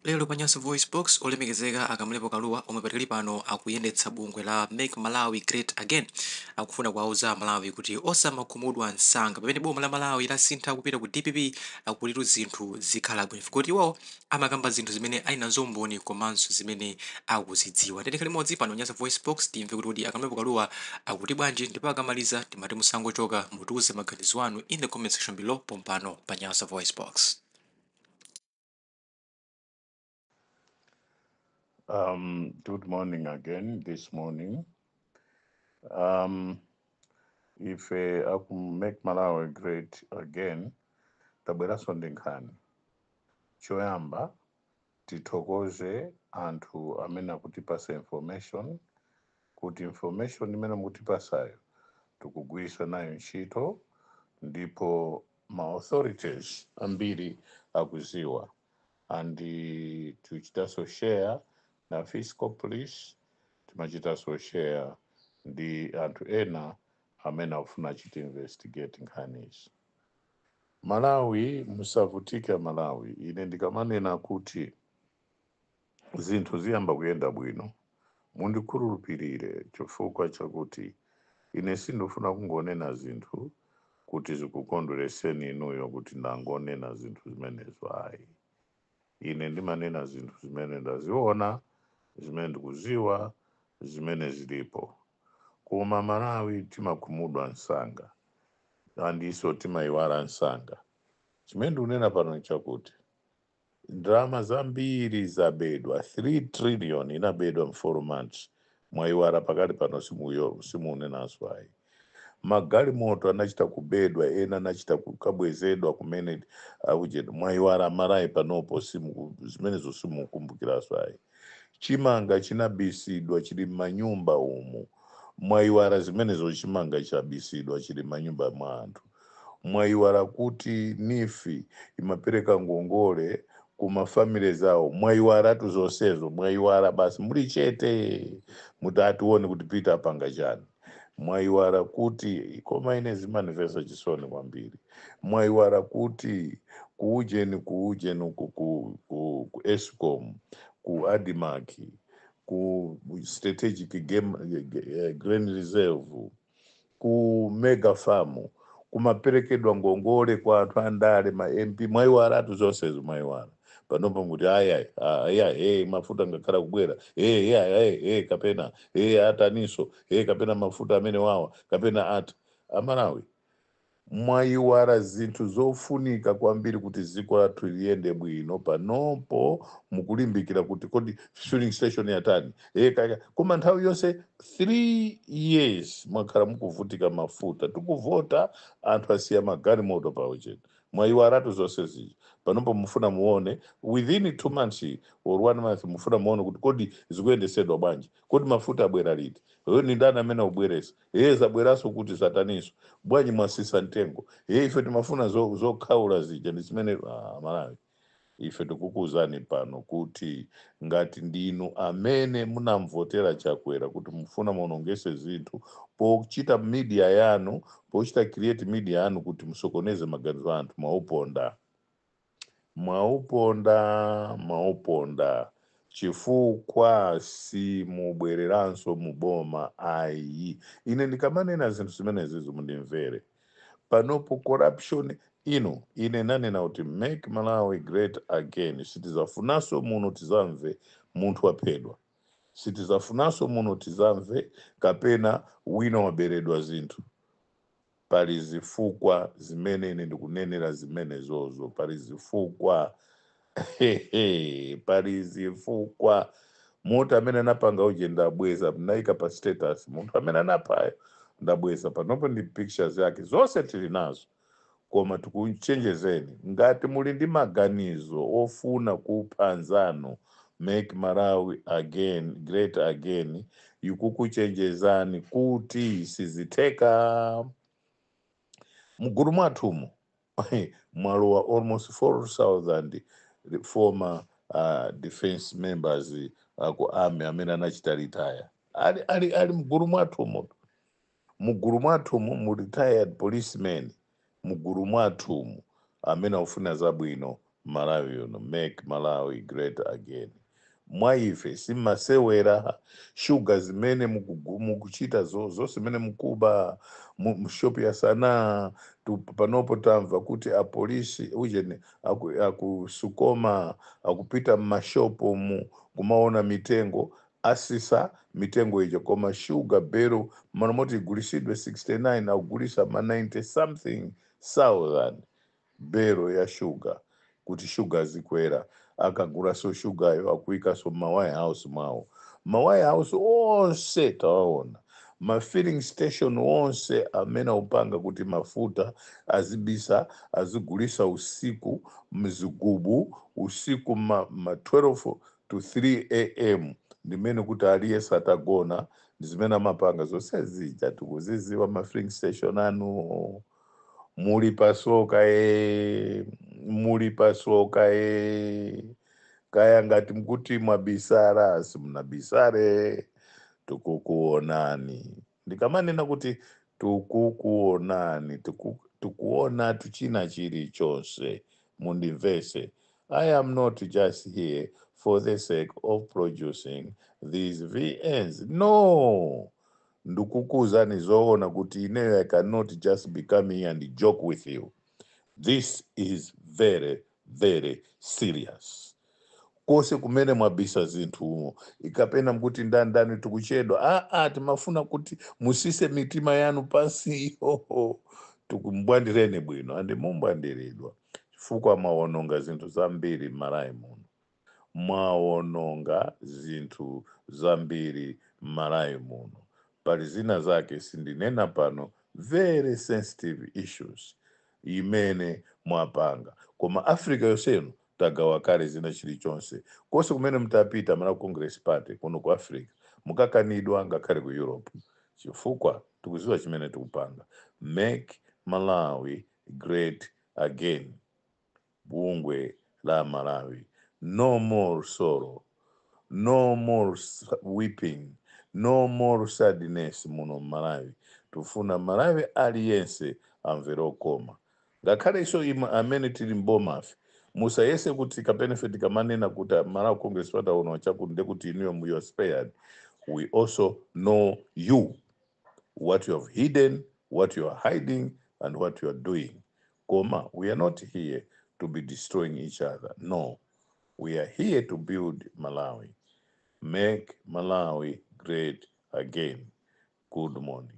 Lero panyanso voice box olemekezeka akamulepo kaluwa omwe patikali pano akuyendetsa bungwe la Make Malawi Great Again. Akufuna kuwauza Malawi kuti osamakhumudwa msanga pamene boma la Malawi lasintha kupita ku DPP akulitu zinthu zikhala bwino kuti iwo amakamba zinthu zimene ali nazo mboni komanso zimene akuzidziwa. Tikhale limodzi pano nyansa voice box timve kuti akamulepo kaluwa akuti bwanji ndipo akamaliza timati musangochoka mutiuze maganizo anu in the comment section below pompano pa nyansa voice box. Good morning again this morning. If I can make Malawi great again, tabwera sondenkhani. Choyamba, tithokoze anthu amene akutipasa information, kuti information imene mukutipasayo tikugwiritsa nayo ntchito, ndipo ma authorities ambiri akuziwa. And tichitaso share na fiscal police, timachitaso share ndi anthu ena amene akufuna achite investigate nkhanizi. Malawi musavutike Malawi, ine ndikamanena kuti zinthu ziyamba kuyenda bwino, mundikhululukire chifukwa chakuti ine sindifuna kungonena zinthu kuti zikukondwereseni inuyo kuti ndangonena zinthu zimenezo ayi. Ine ndimanena zinthu zimene ndaziona, zimene ndikuziwa, zimene zilipo. Koma Malawi timakhumudwa msanga, andiso timayiwala msanga. Chimene ndikunena pano nchakuti ndalama zambiri zabedwa, 3 trillion inabedwa m4 months. Mwayiwala pakati pano simunenanso ayi. Magalimoto anachita kubedwa, ena anachita kukabwezedwa kumene akuchedwa. Mwayiwala Malawi panopo zimenezo simukumbukiraso ayi. Chimanga chinabisidwa chili m'manyumba umu. Mwayiwala zimenezo chimanga chabisidwa chili m'manyumba mwa anthu. Mwayiwala kuti nifi imapereka ngongole kuma family zawo. Mwayiwala tuzonsezo, mwayiwala basi muli chete mutatione kuti Peter apanga chani. Mwayiwala kuti koma ine zimanifesta chisoni kwambiri. Mwayiwala kuti kuujeni ku Eskom, ku Adimark, ku Strategic Grain Reserve, ku Mega Farm, kumaperekedwa ngongole kwa anthu andale ma MP. Mwayiwala tuzonsezo mwayiwala. Panopo kuti aya mafuta ngakhala kubwera kapena ataniso kapena mafuta amene wawa kapena ata Amalawi. Mwayiwala zinthu zofunika kwambiri kuti dziko lathu liyende bwino. Panopo mukulimbikira kuti kodi filling station yatani koma nthawi yonse 3 years mwakhala mukuvutika mafuta. Tikuvota anthu asiya magalimoto pauchete. Mwayiwala tuzonse ziji. Panopo mufuna muone within 2 months or 1 month mufuna muone kuti kodi zikuyendesedwa bwanji, kodi mafuta abwera liti, ni ndani amene akubweresa, zabweraso kuti sataniso bwanji mwasisa mtengo, ife timafuna zokhaula zija ndi zimene Malawi. Ife tikukuuzani pano kuti ngati ndinu amene munamvotera Chakwera kuti mufuna muonongese zinthu pochita media yanu, pochita create media yanu kuti musokoneze maganizo anthu, mwauponda chifukwa simubwereranso muboma ayi. Ine ndikamanena zinthu zimenezizo mundimvere. Panopo corruption ine nanena kuti Make Malawi Great Again. Sitizafunanso muno tizamve munthu aphedwa. Sitizafunanso muno tizamve kapena wina waberedwa zinthu. Pali zifukwa zimene ine ndikunenera zimenezozo. Pali zifukwa pali zifukwa. Munthu amene anapanga uje ndabweza mnaika pa status. Munthu amene anapayo ndabweza panopo ndi pictures yake zonse tili nazo. Koma tikuchenjezeni ngati muli ndi maganizo ofuna kuphanzano Make Malawi Great Again, ikukuchenjezani kuti sizitheka. Mugulu mwathumu mwalowa almost 4,000 former defense members ku army amene anachita retire. Ali mugulu mwathumu. Mugulu mwathumu mu retired policemen. Mugulu mwathumu amene akufuna zabwino Malawi uno, make Malawi great again. Mwaife simasewera shuga zimene mukuchita zonse zimene mukuba mushopu ya sanaa panopo tamva kuti apolisi ujeni akusukoma akupita mmashopo kumaona mitengo asisa mitengo ijo koma shuga bero manomoti igulisidwe 69 akugulisa ma 90 something thousand bero ya shuga kuti shuga zikwera akagura so shugayo akuika so Warehouse mwawo Warehouse onse tawaona filling station onse amene upanga kuti mafuta azibisa azigulisa usiku mzigubu usiku ma 12 to 3 am ndimene kuti aliyesa atagona ndizimene amapanga zonse zija tikuziziwa filling station anu muli pasoka kaya ngati mkuti mwabisara simunabisare tukukuonani ndikamanena kuti tukukuonani tukuona tuchina chilichonse mundimvese. I am not just here for the sake of producing these VNs. No, ndukukuzani zoona kuti ineyo I cannot just be coming here and joke with you. This is very, very serious. Kose kumene mwabisa zinthu ikapena mkuti ndani tikuchedwa timafuna kuti musise mitima yanu pansi tukumbwandireni bwino andi mumbwandiridwa chifukwa mwaononga zinthu zambiri m'Malawi muno mwaononga zinthu zambiri m'Malawi muno pali zina zake sindinena pano very sensitive issues imene mwapanga koma Africa yosenu tagawa kale zina chilichonse kose kumene mtapita Malawi Congress Party kuno ku Africa mukakanidwa ngakhale ku Europe chifukwa tikuziwa chimene tikupanga make Malawi great again bungwe la Malawi no more sorrow no more weeping no more sadness muno Malawi tufuna Malawi aliyense amvere okoma ngakhale iso amene tili mbomafe musayese kuti kabenefit kamanena kuti Malawi Congress Party uno chakunde kuti inuyo you are spared. We also know you, what you have hidden, what you are hiding, and what you are doing. Koma, we are not here to be destroying each other. No, we are here to build Malawi. Make Malawi great again. Good morning.